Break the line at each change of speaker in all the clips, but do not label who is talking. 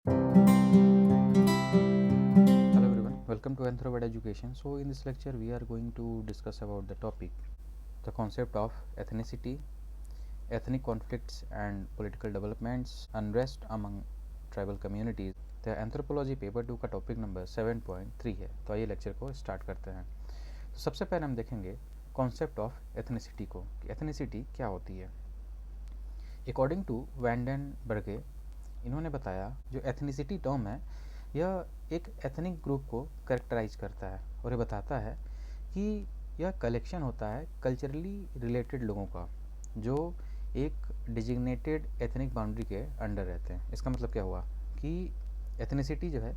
Hello everyone, welcome to Anthrobot Education. So in this lecture we are going to discuss about the topic, the concept of ethnicity, ethnic conflicts and political developments, unrest among tribal communities. The anthropology paper 2 का topic number 7.3 है। तो आइए lecture को start करते हैं। तो सबसे पहले हम देखेंगे कॉन्सेप्ट ऑफ एथनिसिटी को, कि एथनिसिटी क्या होती है। अकॉर्डिंग टू वैंडेनबर्गे, इन्होंने बताया जो एथनिसिटी टर्म है यह एक एथनिक ग्रुप को करेक्टराइज करता है और ये बताता है कि यह कलेक्शन होता है कल्चरली रिलेटेड लोगों का जो एक डिजिग्नेटेड एथनिक बाउंड्री के अंडर रहते हैं। इसका मतलब क्या हुआ कि एथनिसिटी जो है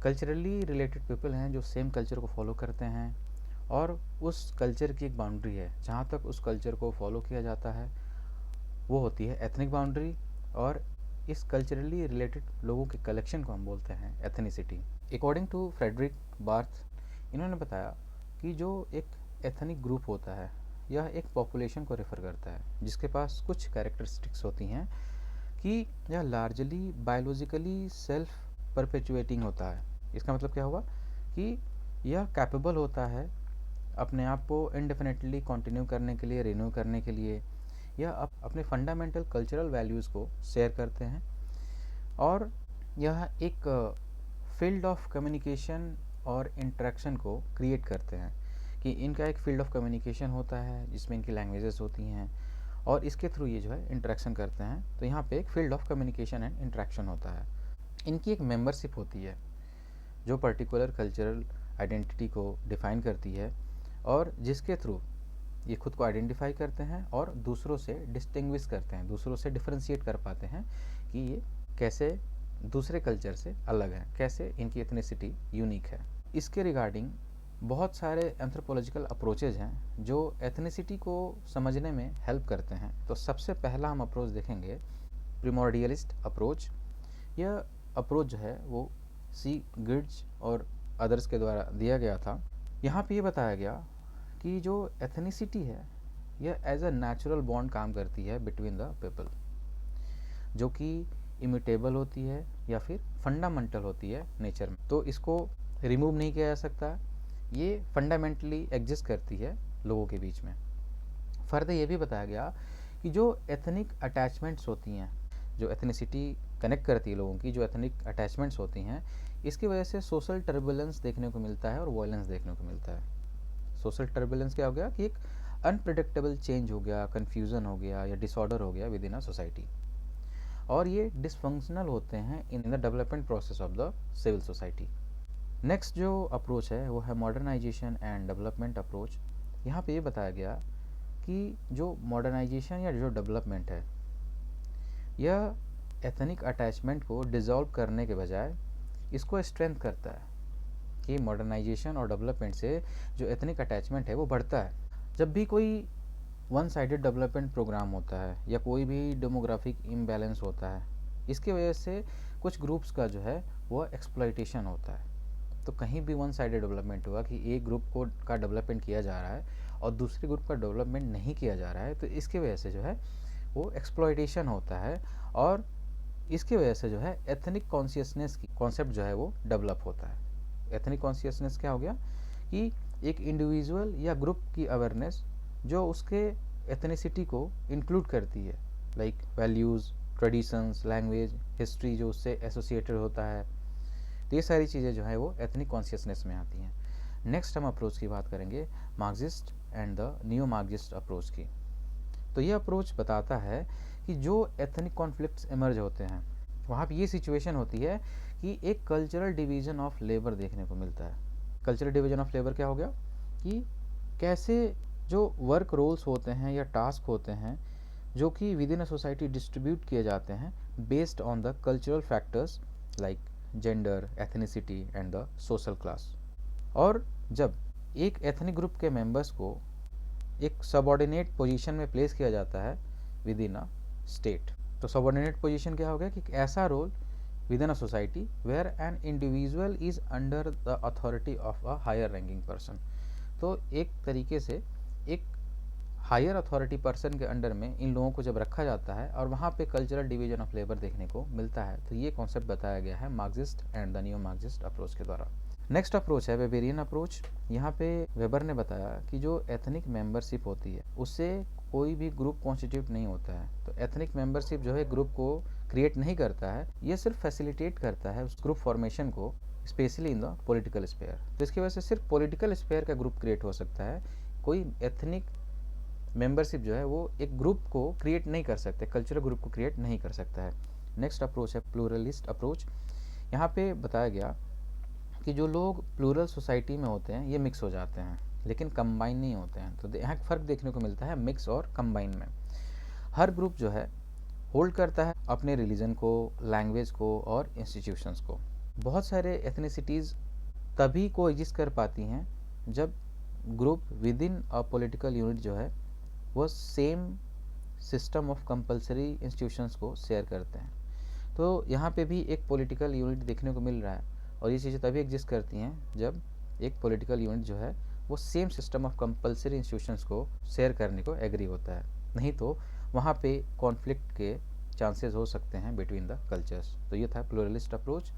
कल्चरली रिलेटेड पीपल हैं जो सेम कल्चर को फॉलो करते हैं और उस कल्चर की एक बाउंड्री है जहाँ तक उस कल्चर को फॉलो किया जाता है वो होती है एथनिक बाउंड्री, और इस कल्चरली रिलेटेड लोगों के कलेक्शन को हम बोलते हैं ethnicity. According to Fredrik Barth, इन्होंने बताया कि जो एक एथनिक ग्रुप होता है यह एक पॉपुलेशन को रेफर करता है जिसके पास कुछ कैरेक्टरिस्टिक्स होती हैं कि यह लार्जली बायोलॉजिकली सेल्फ परपेचुएटिंग होता है। इसका मतलब क्या हुआ कि यह कैपेबल होता है अपने आप को इंडेफिनेटली कंटिन्यू करने के लिए, रिन्यू करने के लिए। यह अपने फंडामेंटल कल्चरल वैल्यूज़ को शेयर करते हैं और यह एक फील्ड ऑफ कम्युनिकेशन और इंटरेक्शन को क्रिएट करते हैं कि इनका एक फील्ड ऑफ कम्युनिकेशन होता है जिसमें इनकी लैंग्वेजेस होती हैं और इसके थ्रू ये जो है इंटरेक्शन करते हैं। तो यहाँ पे एक field of communication and interaction होता है। इनकी एक मेंबरशिप होती है जो पर्टिकुलर कल्चरल आइडेंटिटी को डिफाइन करती है और जिसके थ्रू ये खुद को आइडेंटिफाई करते हैं और दूसरों से डिस्टिंग्विश करते हैं, दूसरों से डिफरेंशिएट कर पाते हैं कि ये कैसे दूसरे कल्चर से अलग है, कैसे इनकी एथनिसिटी यूनिक है। इसके रिगार्डिंग बहुत सारे एंथ्रोपोलॉजिकल अप्रोचेज हैं जो एथनिसिटी को समझने में हेल्प करते हैं। तो सबसे पहला हम अप्रोच देखेंगे प्रिमोर्डियलिस्ट अप्रोच। यह अप्रोच जो है वो सी गिड्स और अदर्स के द्वारा दिया गया था। यहाँ पे ये बताया गया कि जो एथनिसिटी है यह एज अ नेचुरल बॉन्ड काम करती है बिटवीन द पीपल, जो कि इमिटेबल होती है या फिर फंडामेंटल होती है नेचर में। तो इसको रिमूव नहीं किया जा सकता, ये फंडामेंटली एग्जिस्ट करती है लोगों के बीच में। फर्दर ये भी बताया गया कि जो एथनिक अटैचमेंट्स होती हैं, जो एथनिसिटी कनेक्ट करती है लोगों की, जो एथनिक अटैचमेंट्स होती हैं, इसकी वजह से सोशल टर्बुलेंस देखने को मिलता है और वायलेंस देखने को मिलता है। सोशल टर्बुलेंस क्या हो गया कि एक अनप्रिडिक्टेबल चेंज हो गया, कन्फ्यूज़न हो गया या डिसऑर्डर हो गया विद इन अ सोसाइटी, और ये डिसफंक्शनल होते हैं in the development process of the civil society. Next जो अप्रोच है वो है मॉडर्नाइजेशन एंड डेवलपमेंट अप्रोच। यहाँ पे ये बताया गया कि जो मॉडर्नाइजेशन या जो डेवलपमेंट है यह एथनिक अटैचमेंट को डिसॉल्व करने के बजाय इसको स्ट्रेंथ करता है कि मॉडर्नाइजेशन और डेवलपमेंट से जो एथनिक अटैचमेंट है वो बढ़ता है। जब भी कोई वन साइडेड डेवलपमेंट प्रोग्राम होता है या कोई भी डेमोग्राफिक इम्बैलेंस होता है, इसकी वजह से कुछ ग्रुप्स का जो है वो एक्सप्लॉइटेशन होता है। तो कहीं भी वन साइडेड डेवलपमेंट हुआ कि एक ग्रुप को का डेवलपमेंट किया जा रहा है और दूसरे ग्रुप का डेवलपमेंट नहीं किया जा रहा है, तो इसकी वजह से जो है वो एक्सप्लॉइटेशन होता है और इसकी वजह से जो है एथनिक कॉन्शियसनेस की कॉन्सेप्ट जो है वो डेवलप होता है। एथनिक कॉन्शियसनेस क्या हो गया कि एक इंडिविजुअल या ग्रुप की अवेयरनेस जो उसके एथनिसिटी को इंक्लूड करती है, like values, traditions, language, history जो उससे एसोसिएटेड होता है। तो ये सारी चीज़ें जो है वो एथनिक कॉन्शियसनेस में आती हैं। नेक्स्ट हम अप्रोच की बात करेंगे Marxist and the neo Marxist approach की। तो ये अप्रोच बताता है कि जो एथनिक कॉन्फ्लिक्ट्स इमर्ज होते हैं वहाँ पे ये सिचुएशन होती है कि एक कल्चरल डिवीज़न ऑफ लेबर देखने को मिलता है। कल्चरल डिवीज़न ऑफ लेबर क्या हो गया कि कैसे जो वर्क रोल्स होते हैं या टास्क होते हैं जो कि with in a society distribute किए जाते हैं based on the cultural factors like gender, ethnicity and the social class. और जब एक एथनिक ग्रुप के मेंबर्स को एक सबऑर्डिनेट पोजीशन में प्लेस किया जाता है विद इन अ स्टेट, तो सबऑर्डिनेट पोजीशन क्या हो गया कि एक ऐसा role within a society where an individual is under the authority of a higher ranking person. तो एक तरीके से एक हायर अथॉरिटी पर्सन के अंडर में इन लोगों को जब रखा जाता है और वहाँ पे कल्चरल डिवीजन ऑफ लेबर देखने को मिलता है, तो ये कॉन्सेप्ट बताया गया है Marxist and the neo Marxist approach के द्वारा। नेक्स्ट अप्रोच है वेबेरियन अप्रोच। यहाँ पे वेबर ने बताया कि जो एथनिक मेंबरशिप होती है उससे कोई भी ग्रुप कॉन्स्टिट्यूट नहीं होता है। तो एथनिक मेंबरशिप जो है ग्रुप को क्रिएट नहीं करता है, ये सिर्फ फैसिलिटेट करता है उस ग्रुप फॉर्मेशन को, specially in the political sphere. तो इसकी वजह से सिर्फ पॉलिटिकल स्फेयर का ग्रुप क्रिएट हो सकता है, कोई एथनिक मेंबरशिप जो है वो एक ग्रुप को क्रिएट नहीं कर सकते, कल्चरल ग्रुप को क्रिएट नहीं कर सकता है। नेक्स्ट अप्रोच है प्लूरलिस्ट अप्रोच। यहाँ पे बताया गया कि जो लोग प्लूरल सोसाइटी में होते हैं ये मिक्स हो जाते हैं लेकिन कंबाइन नहीं होते हैं। तो यहाँ फ़र्क देखने को मिलता है मिक्स और कंबाइन में। हर ग्रुप जो है होल्ड करता है अपने रिलीजन को, लैंग्वेज को और इंस्टीट्यूशंस को। बहुत सारे एथनिसिटीज़ तभी को एग्जिस्ट कर पाती हैं जब group with in a political unit जो है वो same system of compulsory institutions को शेयर करते हैं। तो यहाँ पे भी एक पॉलिटिकल यूनिट देखने को मिल रहा है और ये चीज़ें तभी एग्जिस्ट करती हैं जब एक पॉलिटिकल यूनिट जो है वो same system of compulsory institutions को शेयर करने को एग्री होता है, नहीं तो वहाँ पे कॉन्फ्लिक्ट के चांसेस हो सकते हैं बिटवीन द कल्चर्स। तो ये था प्लूरलिस्ट अप्रोच।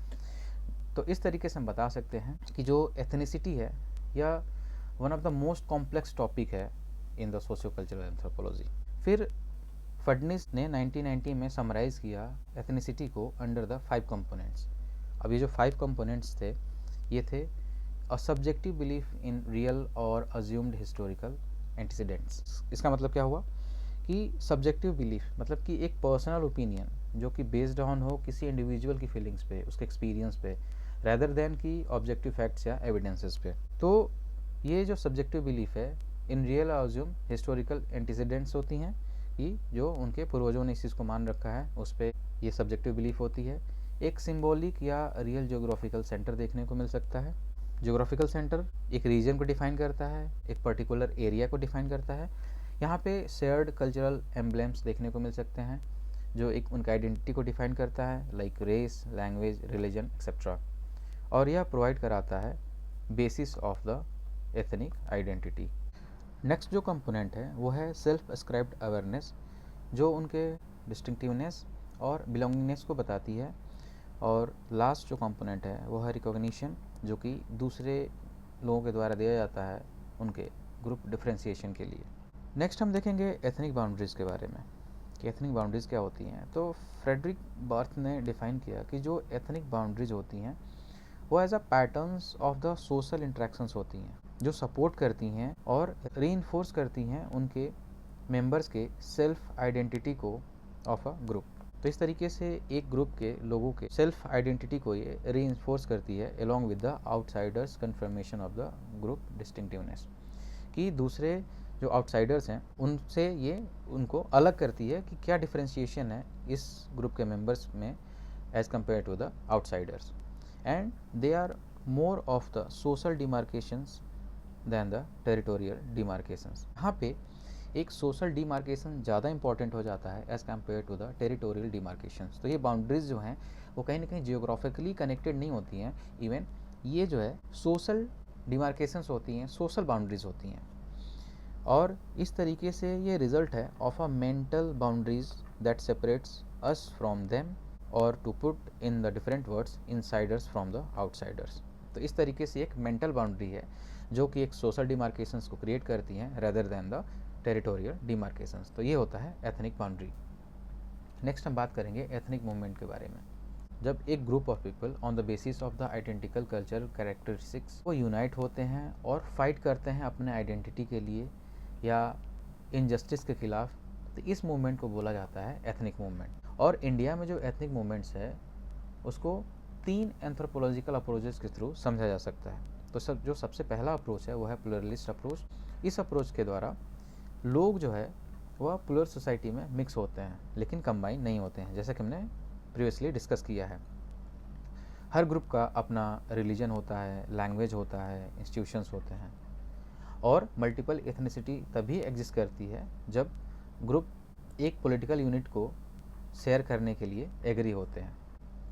तो इस तरीके से हम बता सकते हैं कि जो एथनिसिटी है या one of the most complex topic है in the socio cultural anthropology. फिर फडनिस ने 1990 में समराइज़ किया एथनिसिटी को अंडर द 5 कंपोनेंट्स। अब ये जो 5 कंपोनेंट्स थे ये थे a subjective belief in real और अज्यूम्ड हिस्टोरिकल एंटीसीडेंट्स। इसका मतलब क्या हुआ कि सब्जेक्टिव बिलीफ मतलब कि एक पर्सनल ओपिनियन जो कि बेस्ड ऑन हो किसी इंडिविजुअल की फीलिंग्स पे, उसके एक्सपीरियंस पे, रैदर देन कि ऑब्जेक्टिव फैक्ट्स या एविडेंसेस पे। तो ये जो सब्जेक्टिव बिलीफ है इन रियल और अज्यूम हिस्टोरिकल एंटीसीडेंट्स होती हैं कि जो उनके पूर्वजों ने इस चीज़ को मान रखा है उस पर ये सब्जेक्टिव बिलीफ होती है। एक सिंबॉलिक या रियल जियोग्राफिकल सेंटर देखने को मिल सकता है। जियोग्राफिकल सेंटर एक रीजन को डिफाइन करता है, एक पर्टिकुलर एरिया को डिफाइन करता है। यहाँ पे शेयर्ड कल्चरल एम्ब्लेम्स देखने को मिल सकते हैं जो एक उनका आइडेंटिटी को डिफाइन करता है, like race, language, religion etcetera. और यह प्रोवाइड कराता है basis of the ethnic identity. Next जो कंपोनेंट है वो है सेल्फ अस्क्राइब्ड अवेयरनेस, जो उनके डिस्टिंक्टिवनेस और बिलोंगिंगनेस को बताती है। और लास्ट जो कंपोनेंट है वो है रिकॉग्निशन, जो कि दूसरे लोगों के द्वारा दिया जाता है उनके ग्रुप डिफ्रेंशिएशन के लिए। नेक्स्ट हम देखेंगे एथनिक बाउंड्रीज़ के बारे में कि एथनिक बाउंड्रीज़ क्या होती हैं। तो फ्रेडरिक बार्थ ने डिफ़ाइन किया कि जो एथनिक बाउंड्रीज़ होती हैं वो as a patterns of the social interactions होती हैं जो सपोर्ट करती हैं और रीइंफोर्स करती हैं उनके मेंबर्स के सेल्फ आइडेंटिटी को ऑफ अ ग्रुप। तो इस तरीके से एक ग्रुप के लोगों के सेल्फ आइडेंटिटी को ये रीइंफोर्स करती है along with the outsiders confirmation of the group distinctiveness, कि दूसरे जो आउटसाइडर्स हैं उनसे ये उनको अलग करती है कि क्या डिफ्रेंशिएशन है इस ग्रुप के मेंबर्स में as compared to the outsiders. And they are more of the social demarcations than the territorial demarcations. यहाँ पे एक सोशल डिमार्केशन ज़्यादा इंपॉर्टेंट हो जाता है as compared to the territorial demarcations. तो ये बाउंड्रीज जो हैं वो कहीं ना कहीं जियोग्राफिकली कनेक्टेड नहीं होती हैं, इवन ये जो है सोशल डिमार्केशंस होती हैं, सोशल बाउंड्रीज होती हैं। और इस तरीके से ये रिजल्ट है of a mental boundaries that separates us from them, और to put in the different words insiders from the outsiders. तो इस तरीके से एक मेंटल बाउंड्री है जो कि एक सोशल डिमार्केशंस को क्रिएट करती हैं rather than the territorial demarcations. तो ये होता है एथनिक बाउंड्री। नेक्स्ट हम बात करेंगे एथनिक मूवमेंट के बारे में। जब एक group of people on the basis of the identical cultural characteristics वो यूनाइट होते हैं और फाइट करते हैं अपने आइडेंटिटी के लिए या इनजस्टिस के खिलाफ, तो इस मूवमेंट को बोला जाता है एथनिक मूवमेंट। और इंडिया में जो एथनिक मूवमेंट्स है उसको 3 एंथ्रोपोलॉजिकल अप्रोचेस के थ्रू समझा जा सकता है। तो जो सबसे पहला अप्रोच है वो है प्लूरलिस्ट अप्रोच। इस अप्रोच के द्वारा लोग जो है वह प्लूरल सोसाइटी में मिक्स होते हैं लेकिन कंबाइन नहीं होते हैं, जैसा कि हमने प्रीवियसली डिस्कस किया है। हर ग्रुप का अपना रिलीजन होता है, लैंग्वेज होता है, इंस्टीट्यूशंस होते हैं। और मल्टीपल एथनिसिटी तभी एग्जिस्ट करती है जब ग्रुप एक पॉलिटिकल यूनिट को शेयर करने के लिए एग्री होते हैं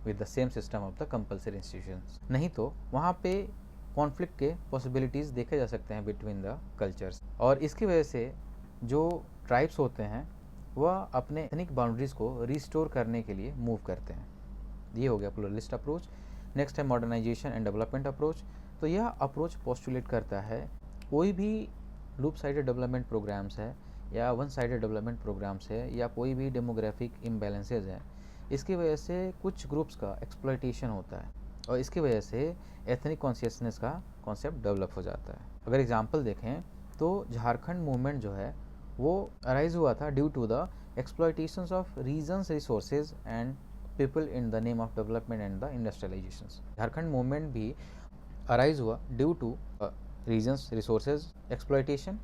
with the same system of the compulsory institutions. नहीं तो वहाँ पे कॉन्फ्लिक्ट के पॉसिबिलिटीज़ देखे जा सकते हैं बिटवीन द कल्चर्स। और इसकी वजह से जो ट्राइब्स होते हैं वह अपने एथनिक बाउंड्रीज़ को रिस्टोर करने के लिए मूव करते हैं। ये हो गया प्लुरलिस्ट अप्रोच। नेक्स्ट है मॉडर्नाइजेशन एंड डेवलपमेंट अप्रोच। तो यह अप्रोच पोस्टुलेट करता है कोई भी लूप साइडेड डेवलपमेंट प्रोग्राम्स है या वन साइडेड डेवलपमेंट प्रोग्राम्स है या कोई भी डेमोग्राफिक इम्बैलेंसेज है, इसकी वजह से कुछ ग्रुप्स का एक्सप्लॉयटेशन होता है और इसकी वजह से एथनिक कॉन्शियसनेस का कॉन्सेप्ट डेवलप हो जाता है। अगर एग्जांपल देखें तो झारखंड मूवमेंट जो है वो अराइज हुआ था due to the exploitations of regions resources and people in the name of development and the industrializations. Jharkhand movement भी अराइज हुआ due to regions resources exploitation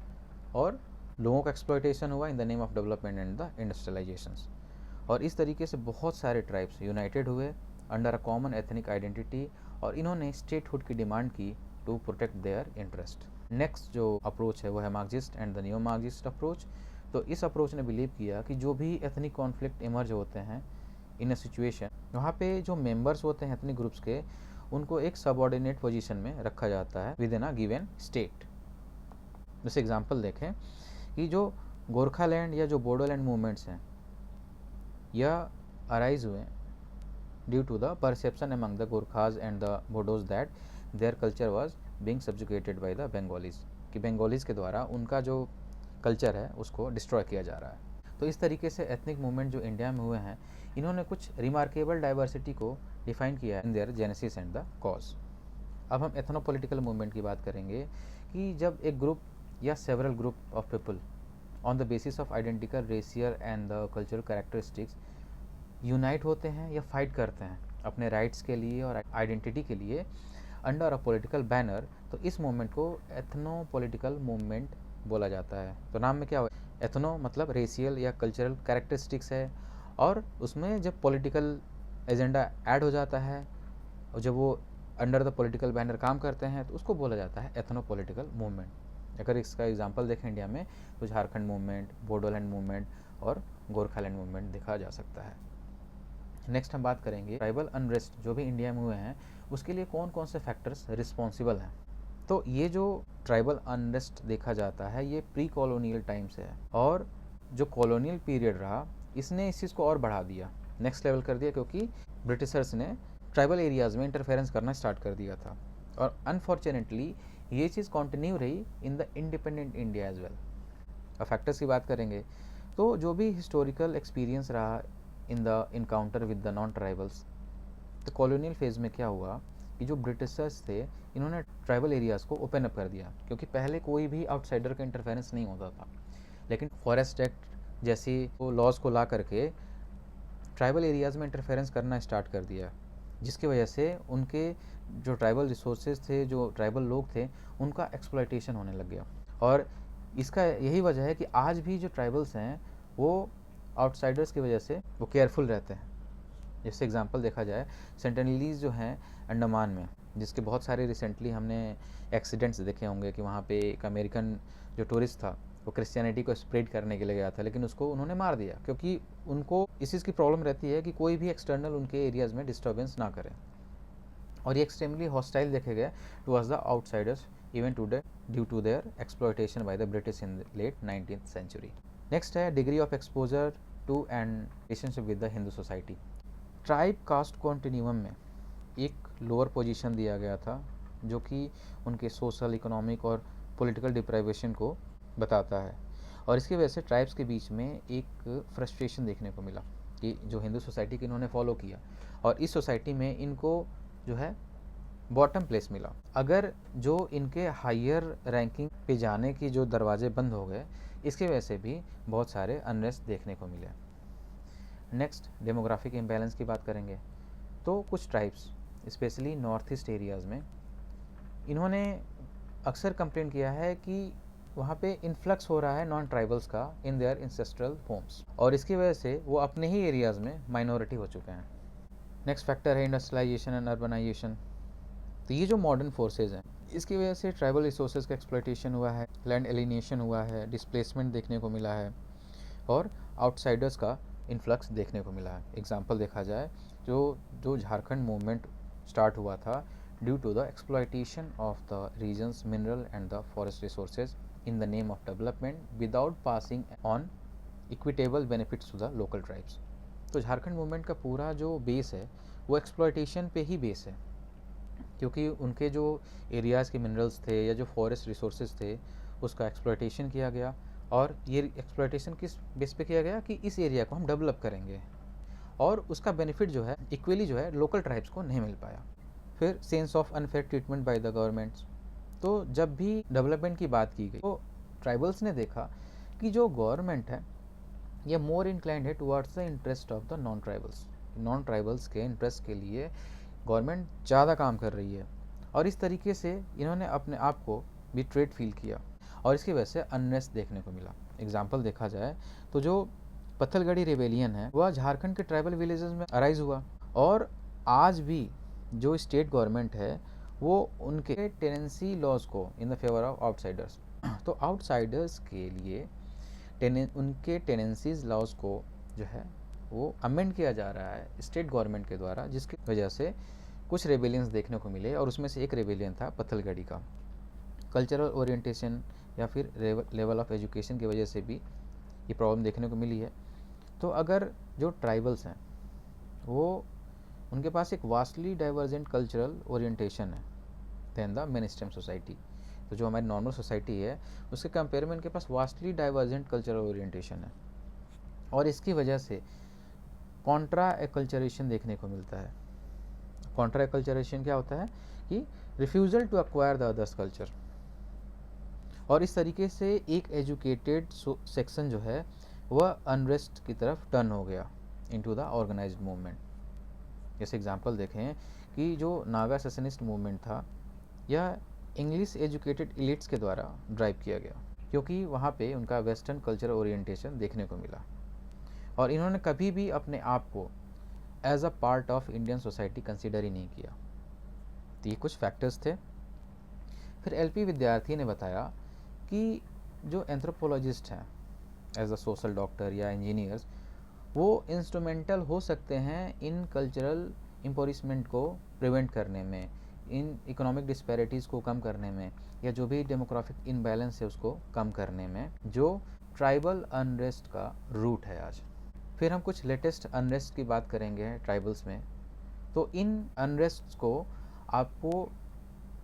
और लोगों का एक्सप्लॉयटेशन हुआ in the name of development and the industrializations. और इस तरीके से बहुत सारे ट्राइब्स यूनाइटेड हुए under a common ethnic identity और इन्होंने स्टेटहुड की डिमांड की to protect their interest. Next जो अप्रोच है वो है Marxist and the new Marxist approach. तो इस अप्रोच ने बिलीव किया कि जो भी एथनिक कॉन्फ्लिक्ट इमर्ज होते हैं इन अ सिचुएशन, वहाँ पे जो मेंबर्स होते हैं एथनिक ग्रुप्स के, उनको एक सबऑर्डिनेट पोजीशन में रखा जाता है within a given state. जैसे एग्जांपल देखें कि जो गोरखालैंड या जो बोडोलैंड मूवमेंट्स हैं यह अराइज हुए due to the perception among the Gorkhas and the Bodos that their culture was being subjugated by the Bengalis, कि बंगालीज के द्वारा उनका जो कल्चर है उसको डिस्ट्रॉय किया जा रहा है। तो इस तरीके से एथनिक मूवमेंट जो इंडिया में हुए हैं इन्होंने कुछ रिमार्केबल डाइवर्सिटी को डिफाइन किया है in their genesis and the cause. अब हम एथनोपॉलिटिकल मूवमेंट की बात करेंगे कि जब एक ग्रुप या several group of people on the basis of identical racial and the cultural characteristics unite होते हैं या फाइट करते हैं अपने राइट्स के लिए और आइडेंटिटी के लिए अंडर अ पॉलिटिकल बैनर, तो इस मूवमेंट को एथनोपॉलिटिकल मूवमेंट बोला जाता है। तो नाम में क्या हो, एथनो मतलब रेशियल या कल्चरल कैरेक्टरिस्टिक्स है और उसमें जब पॉलिटिकल एजेंडा ऐड हो जाता है और जब वो अंडर द पॉलिटिकल बैनर काम करते हैं तो उसको बोला जाता है एथनोपॉलिटिकल मूवमेंट। अगर इसका एग्जांपल देखें इंडिया में तो झारखंड मूवमेंट, बोडोलैंड मूवमेंट और गोरखालैंड मूवमेंट देखा जा सकता है। नेक्स्ट हम बात करेंगे ट्राइबल अनरेस्ट जो भी इंडिया में हुए हैं उसके लिए कौन कौन से फैक्टर्स रिस्पॉन्सिबल हैं। तो ये जो ट्राइबल अनरेस्ट देखा जाता है ये प्री कॉलोनियल टाइम से है और जो कॉलोनियल पीरियड रहा इसने इस चीज़ को और बढ़ा दिया, नेक्स्ट लेवल कर दिया, क्योंकि ब्रिटिशर्स ने ट्राइबल एरियाज़ में इंटरफेरेंस करना स्टार्ट कर दिया था और अनफॉर्चुनेटली ये चीज़ कंटिन्यू रही in the independent India as well. अब फैक्टर्स की बात करेंगे तो जो भी हिस्टोरिकल एक्सपीरियंस रहा in the encounter with the non tribals, तो कॉलोनियल फेज़ में क्या हुआ कि जो ब्रिटिशर्स थे इन्होंने ट्राइबल एरियाज़ को ओपन अप कर दिया, क्योंकि पहले कोई भी आउटसाइडर का इंटरफेरेंस नहीं होता था, लेकिन फॉरेस्ट एक्ट जैसी लॉज को ला करके ट्राइबल एरियाज़ में इंटरफेरेंस करना स्टार्ट कर दिया, जिसकी वजह से उनके जो ट्राइबल रिसोर्सेज थे, जो ट्राइबल लोग थे, उनका एक्सप्लॉयटेशन होने लग गया। और इसका यही वजह है कि आज भी जो ट्राइबल्स हैं वो आउटसाइडर्स की वजह से वो केयरफुल रहते हैं। जैसे एग्जांपल देखा जाए सेंटिनलीज जो हैं अंडमान में, जिसके बहुत सारे रिसेंटली हमने एक्सीडेंट्स देखे होंगे कि वहाँ पे एक अमेरिकन जो टूरिस्ट था वो क्रिश्चियनिटी को स्प्रेड करने के लिए गया था, लेकिन उसको उन्होंने मार दिया, क्योंकि उनको इस चीज़ की प्रॉब्लम रहती है कि कोई भी एक्सटर्नल उनके एरियाज़ में डिस्टर्बेंस ना करे और ये एक्सट्रीमली हॉस्टाइल देखे गए towards the outsiders even today due to their exploitation by the British in late 19th century. Next है degree of exposure to and relationship with the Hindu society. Tribe caste continuum में एक lower position दिया गया था जो कि उनके social, economic और पॉलिटिकल डिप्राइवेशन को बताता है और इसकी वजह से ट्राइब्स के बीच में एक फ्रस्ट्रेशन देखने को मिला कि जो हिंदू सोसाइटी की इन्होंने फॉलो किया और इस सोसाइटी में इनको जो है बॉटम प्लेस मिला। अगर जो इनके हायर रैंकिंग पे जाने की जो दरवाजे बंद हो गए, इसकी वजह से भी बहुत सारे अनरेस्ट देखने को मिले। नेक्स्ट डेमोग्राफिक इम्बैलेंस की बात करेंगे तो कुछ tribes specially north east areas में इन्होंने अक्सर कंप्लेंट किया है कि वहाँ पे इन्फ्लक्स हो रहा है नॉन ट्राइबल्स का इन देयर इंसेस्ट्रल होम्स और इसकी वजह से वो अपने ही एरियाज़ में माइनॉरिटी हो चुके हैं। नेक्स्ट फैक्टर है इंडस्ट्रियलाइजेशन एंड अर्बनाइजेशन। तो ये जो मॉडर्न फोर्सेज हैं इसकी वजह से ट्राइबल रिसोर्सेज का एक्सप्लॉयटेशन हुआ है, लैंड एलिनेशन हुआ है, डिस्प्लेसमेंट देखने को मिला है और आउटसाइडर्स का इन्फ्लक्स देखने को मिला है। एग्जांपल देखा जाए जो झारखंड मूवमेंट स्टार्ट हुआ था due to the exploitation of the region's mineral and the forest resources in the name of development without passing on equitable benefits to the local tribes. तो झारखंड मूवमेंट का पूरा जो बेस है वो एक्सप्लॉयटेशन पे ही base है, क्योंकि उनके जो एरियाज़ के मिनरल्स थे या जो फॉरेस्ट रिसोर्सेज थे उसका एक्सप्लॉयटेशन किया गया, और ये एक्सप्लॉयटेशन किस बेस पे किया गया कि इस एरिया को हम डेवलप करेंगे, और उसका बेनिफिट जो है इक्वली जो है लोकल ट्राइब्स को नहीं मिल पाया। फिर sense of unfair treatment by the governments. तो जब भी डेवलपमेंट की बात की गई तो ट्राइबल्स ने देखा कि जो गवर्नमेंट है ये मोर इंक्लाइंड है towards the interest of the non tribals. Non tribals के इंटरेस्ट के लिए गवर्नमेंट ज़्यादा काम कर रही है, और इस तरीके से इन्होंने अपने आप को बिट्रेड फील किया, और इसकी वजह से अनरेस्ट देखने को मिला। एग्जाम्पल देखा जाए तो जो पत्थलगढ़ी रेबेलियन है वह झारखंड के ट्राइबल विलेजेस में अराइज हुआ, और आज भी जो स्टेट गवर्नमेंट है वो उनके टेनेंसी लॉज को in the favour of outsiders, तो आउटसाइडर्स के लिए उनके टेनेंसीज लॉज को जो है वो अमेंड किया जा रहा है स्टेट गवर्नमेंट के द्वारा, जिसकी वजह से कुछ रेबेलियंस देखने को मिले, और उसमें से एक रेबेलियन था पत्थलगढ़ी का। कल्चरल ओरिएंटेशन या फिर लेवल ऑफ एजुकेशन की वजह से भी ये प्रॉब्लम देखने को मिली है। तो अगर जो ट्राइबल्स हैं वो उनके पास एक वास्टली डाइवर्जेंट कल्चरल ओरिएंटेशन है than the main stream society, तो जो हमारी नॉर्मल सोसाइटी है उसके कंपेयर में इनके पास वास्टली डाइवर्जेंट कल्चरल ओरिएंटेशन है, और इसकी वजह से कॉन्ट्रा एक्लचरेशन देखने को मिलता है। कॉन्ट्रा एक्लचरेशन क्या होता है कि refusal to acquire the others culture, और इस तरीके से एक एजुकेटेड सेक्शन जो है वह अनरेस्ट की तरफ टर्न हो गया इनटू द ऑर्गेनाइज्ड मूवमेंट। जैसे एग्जांपल देखें कि जो नागा सेशनिस्ट मूवमेंट था यह इंग्लिश एजुकेटेड इलिट्स के द्वारा ड्राइव किया गया, क्योंकि वहाँ पे उनका वेस्टर्न कल्चर ओरिएंटेशन देखने को मिला, और इन्होंने कभी भी अपने आप को as a part of Indian society consider ही नहीं किया। तो ये कुछ फैक्टर्स थे। फिर एलपी विद्यार्थी ने बताया कि जो एंथ्रोपोलॉजिस्ट हैं एज अ सोशल डॉक्टर या इंजीनियर्स, वो इंस्ट्रूमेंटल हो सकते हैं इन कल्चरल इम्पोरिशमेंट को प्रिवेंट करने में, इन इकोनॉमिक डिस्पैरिटीज़ को कम करने में, या जो भी डेमोग्राफिक इनबैलेंस है उसको कम करने में, जो ट्राइबल अनरेस्ट का रूट है आज। फिर हम कुछ लेटेस्ट अनरेस्ट की बात करेंगे ट्राइबल्स में। तो इन अनरेस्ट को आपको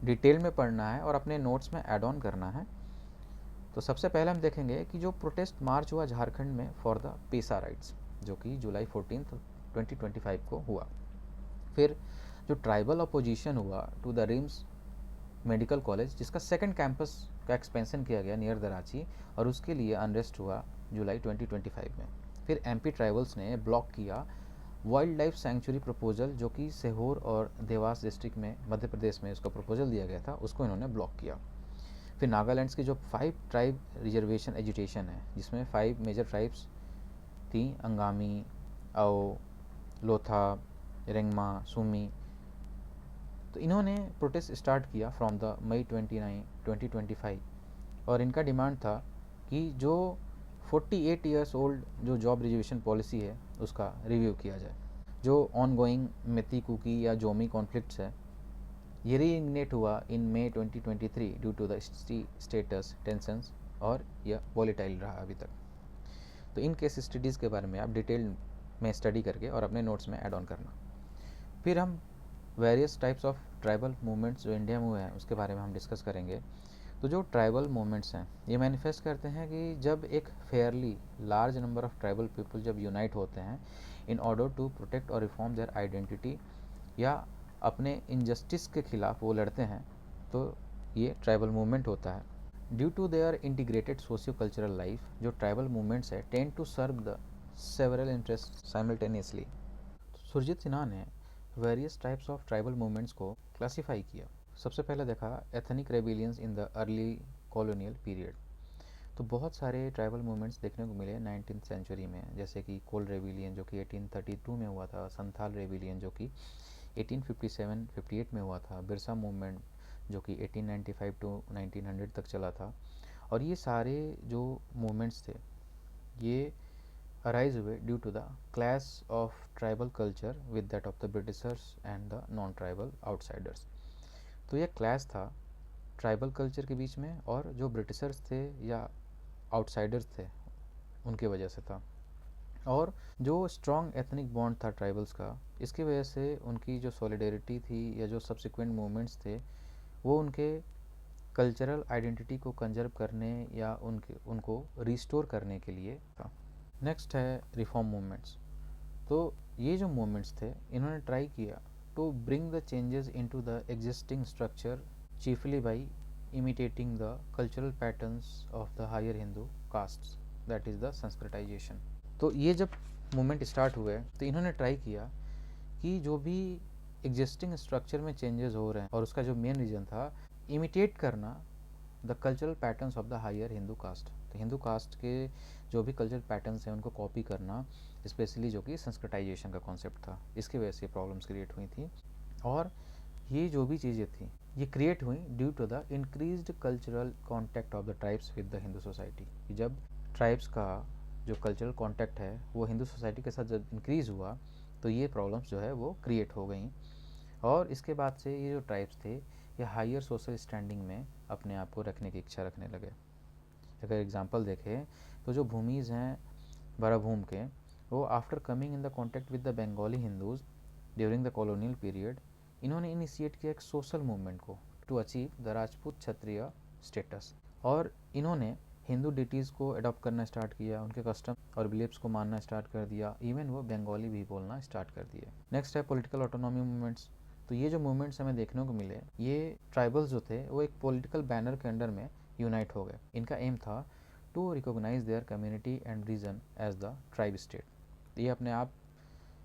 डिटेल में पढ़ना है और अपने नोट्स में ऐड ऑन करना है। तो सबसे पहले हम देखेंगे कि जो प्रोटेस्ट मार्च हुआ झारखंड में फॉर द पेसा राइट्स, जो कि जुलाई 14, 2025 को हुआ। फिर जो ट्राइबल अपोजिशन हुआ to the RIMS medical college, जिसका सेकंड कैंपस का एक्सपेंशन किया गया नियर द रांची, और उसके लिए अनरेस्ट हुआ जुलाई 2025 में। फिर एमपी ट्राइबल्स ने ब्लॉक किया वाइल्ड लाइफ सेंचुरी प्रपोजल, जो कि सीहोर और देवास डिस्ट्रिक्ट में मध्य प्रदेश में उसका प्रपोजल दिया गया था, उसको इन्होंने ब्लॉक किया। फिर नागालैंड्स की जो 5 ट्राइब रिजर्वेशन एजुटेशन है, जिसमें 5 मेजर ट्राइब्स थी, अंगामी, आओ, लोथा, रेंगमा, सूमी, तो इन्होंने प्रोटेस्ट स्टार्ट किया फ्रॉम द मई 29, 2025, और इनका डिमांड था कि जो 48 ईयर्स ओल्ड जो जॉब रिजर्वेशन पॉलिसी है उसका रिव्यू किया जाए। जो ऑन गोइंग मेती कुकी या जोमी कॉन्फ्लिक्ट्स है ये रीइग्नेट हुआ in May 2023 due to the status tensions, और यह वॉलेटाइल रहा अभी तक। तो इन केस स्टडीज़ के बारे में आप डिटेल में स्टडी करके और अपने नोट्स में ऐड ऑन करना। फिर हम various types of tribal movements जो इंडिया में हुए हैं उसके बारे में हम डिस्कस करेंगे। तो जो ट्राइबल मूवमेंट्स हैं ये मैनिफेस्ट करते हैं कि जब एक fairly large number of tribal people जब यूनाइट होते हैं इन ऑर्डर टू प्रोटेक्ट और रिफॉर्म देयर आइडेंटिटी, या अपने इनजस्टिस के खिलाफ वो लड़ते हैं, तो ये ट्राइबल मूवमेंट होता है। Due to their integrated socio cultural life, जो ट्राइबल मूवमेंट्स है tend to serve the several interest simultaneously. Surjit Sinha ने various types of tribal movements को क्लासीफाई किया। सबसे पहले देखा ethnic rebellions in the early colonial period. तो बहुत सारे ट्राइबल मूवमेंट्स देखने को मिले 19th सेंचुरी में, जैसे कि कोल रेबिलियन जो कि 1832 में हुआ था, संथाल रेबिलियन जो कि 1857-58 में हुआ था, बिरसा मूवमेंट जो कि 1895 टू 1900 तक चला था। और ये सारे जो मूवमेंट्स थे ये अराइज हुए due to the clash of tribal culture with that of the Britishers and the non tribal outsiders. तो यह क्लैश था ट्राइबल कल्चर के बीच में और जो ब्रिटिशर्स थे या आउटसाइडर्स थे उनके वजह से था। और जो स्ट्रॉन्ग एथनिक बॉन्ड था ट्राइबल्स का, इसकी वजह से उनकी जो सॉलिडेरिटी थी या जो सब्सिक्वेंट मूवमेंट्स थे वो उनके कल्चरल आइडेंटिटी को कंजर्व करने या उनको रिस्टोर करने के लिए था। नेक्स्ट है रिफॉर्म मूवमेंट्स। तो ये जो मूवमेंट्स थे इन्होंने ट्राई किया to bring the changes into the existing structure chiefly by imitating the cultural patterns of the higher Hindu castes, that is the Sanskritization। तो ये जब मूवमेंट स्टार्ट हुए तो इन्होंने ट्राई किया कि जो भी एग्जिस्टिंग स्ट्रक्चर में चेंजेस हो रहे हैं, और उसका जो मेन रीज़न था इमिटेट करना the cultural patterns of the higher Hindu caste. तो हिंदू कास्ट के जो भी कल्चरल पैटर्न्स हैं उनको कॉपी करना, स्पेशली जो कि संस्कृताइजेशन का कॉन्सेप्ट था, इसकी वजह से प्रॉब्लम्स क्रिएट हुई थी। और ये जो भी चीज़ें थी ये क्रिएट हुई due to the increased cultural contact of the tribes with the Hindu society. जब ट्राइब्स का जो कल्चरल कॉन्टैक्ट है वो हिंदू सोसाइटी के साथ जब इंक्रीज़ हुआ तो ये प्रॉब्लम्स जो है वो क्रिएट हो गई। और इसके बाद से ये जो ट्राइब्स थे ये हायर सोशल स्टैंडिंग में अपने आप को रखने की इच्छा रखने लगे। अगर एग्जांपल देखें तो जो भूमिज हैं बराभूम के, वो after coming in the contact with the Bengali Hindus during the colonial period, इन्होंने इनिशिएट किया एक सोशल मूवमेंट को to achieve the Rajput Kshatriya status. और इन्होंने हिंदू डिटीज़ को अडॉप्ट करना स्टार्ट किया, उनके कस्टम और बिलीफ्स को मानना स्टार्ट कर दिया, इवन वो बंगाली भी बोलना स्टार्ट कर दिए। नेक्स्ट है पॉलिटिकल ऑटोनॉमी मूवमेंट्स। तो ये जो मूवमेंट्स हमें देखने को मिले, ये ट्राइबल्स जो थे वो एक पॉलिटिकल बैनर के अंडर में यूनाइट हो गए। इनका एम था to recognize their community and region as the tribe state. ये अपने आप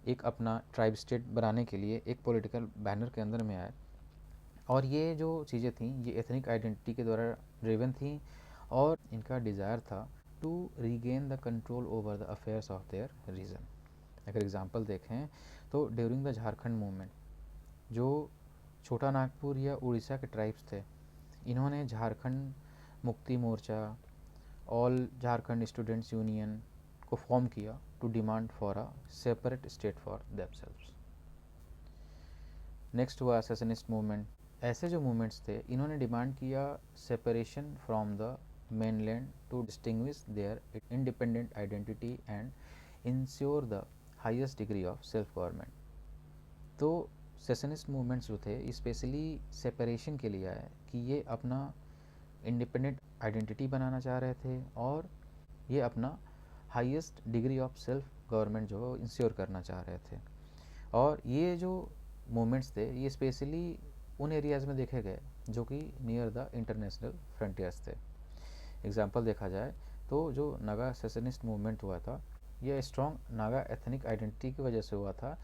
एक अपना ट्राइब स्टेट बनाने के लिए एक पॉलिटिकल बैनर के अंदर में आए। और ये जो चीज़ें थी ये एथनिक आइडेंटिटी के द्वारा ड्रिवन थी, और इनका डिज़ायर था to regain the control over the affairs of their region. अगर एग्जांपल देखें तो ड्यूरिंग द झारखंड मूवमेंट, जो छोटा नागपुर या उड़ीसा के ट्राइब्स थे, इन्होंने Jharkhand Mukti Morcha, all Jharkhand students union को फॉर्म किया to demand for a separate state for themselves. Next हुआ सेसनिस्ट मूवमेंट। ऐसे जो मूवमेंट्स थे इन्होंने डिमांड किया separation from the mainland to distinguish their independent identity and ensure the highest degree of self government. तो secessionist movements जो थे specially separation के लिए आए कि ये अपना इंडिपेंडेंट आइडेंटिटी बनाना चाह रहे थे और ये अपना highest degree of self government जो है इंश्योर करना चाह रहे थे। और ये जो मूवमेंट्स थे ये स्पेशली उन एरियाज़ में देखे गए जो कि नियर द इंटरनेशनल फ्रंटियर्स थे। एग्जांपल देखा जाए तो जो नागा सेसनिस्ट मूवमेंट हुआ था ये स्ट्रॉन्ग नागा एथनिक आइडेंटिटी की वजह से हुआ था,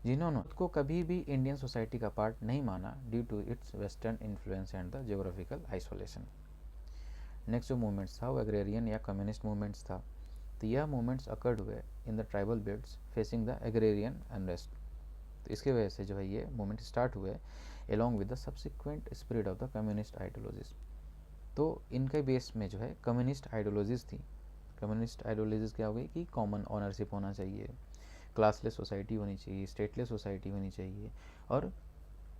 जिन्होंने खुद को कभी भी इंडियन सोसाइटी का पार्ट नहीं माना due to its western influence and the geographical isolation. Next जो मूवमेंट्स था वो एग्रेरियन या कम्युनिस्ट मूवमेंट्स था। तो यह मूवमेंट्स अकर्ड हुए in the tribal belts facing the agrarian unrest. तो इसके वजह से जो है ये मूवमेंट स्टार्ट हुए along with the subsequent spread of the communist ideologies. तो इनके बेस में जो है कम्युनिस्ट आइडियोलॉजीज थी। कम्युनिस्ट आइडियोलॉजीज क्या हो गई कि कॉमन ऑनरशिप होना चाहिए, क्लासलेस सोसाइटी होनी चाहिए, स्टेटलेस सोसाइटी होनी चाहिए, और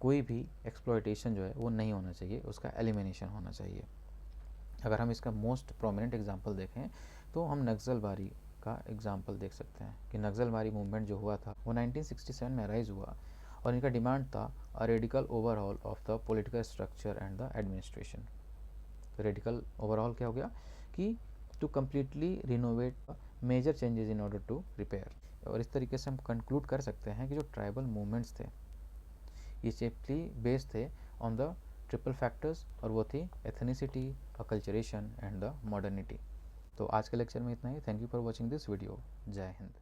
कोई भी एक्सप्लॉयटेशन जो है वो नहीं होना चाहिए, उसका एलिमिनेशन होना चाहिए। अगर हम इसका मोस्ट प्रोमिनेंट एग्जांपल देखें तो हम नक्सलबारी का एग्जांपल देख सकते हैं कि नक्सलबारी मूवमेंट जो हुआ था वो 1967 में राइज हुआ, और इनका डिमांड था a radical overhaul of the political structure and the administration. तो रेडिकल ओवरऑल क्या हो गया कि to completely renovate major changes in order to repair. और इस तरीके से हम कंक्लूड कर सकते हैं कि जो ट्राइबल मूवमेंट्स थे ये चीफली बेस्ड थे ऑन द ट्रिपल फैक्टर्स, और वो थी ethnicity, acculturation and the modernity. तो आज के लेक्चर में इतना ही। Thank you for watching this video. जय हिंद।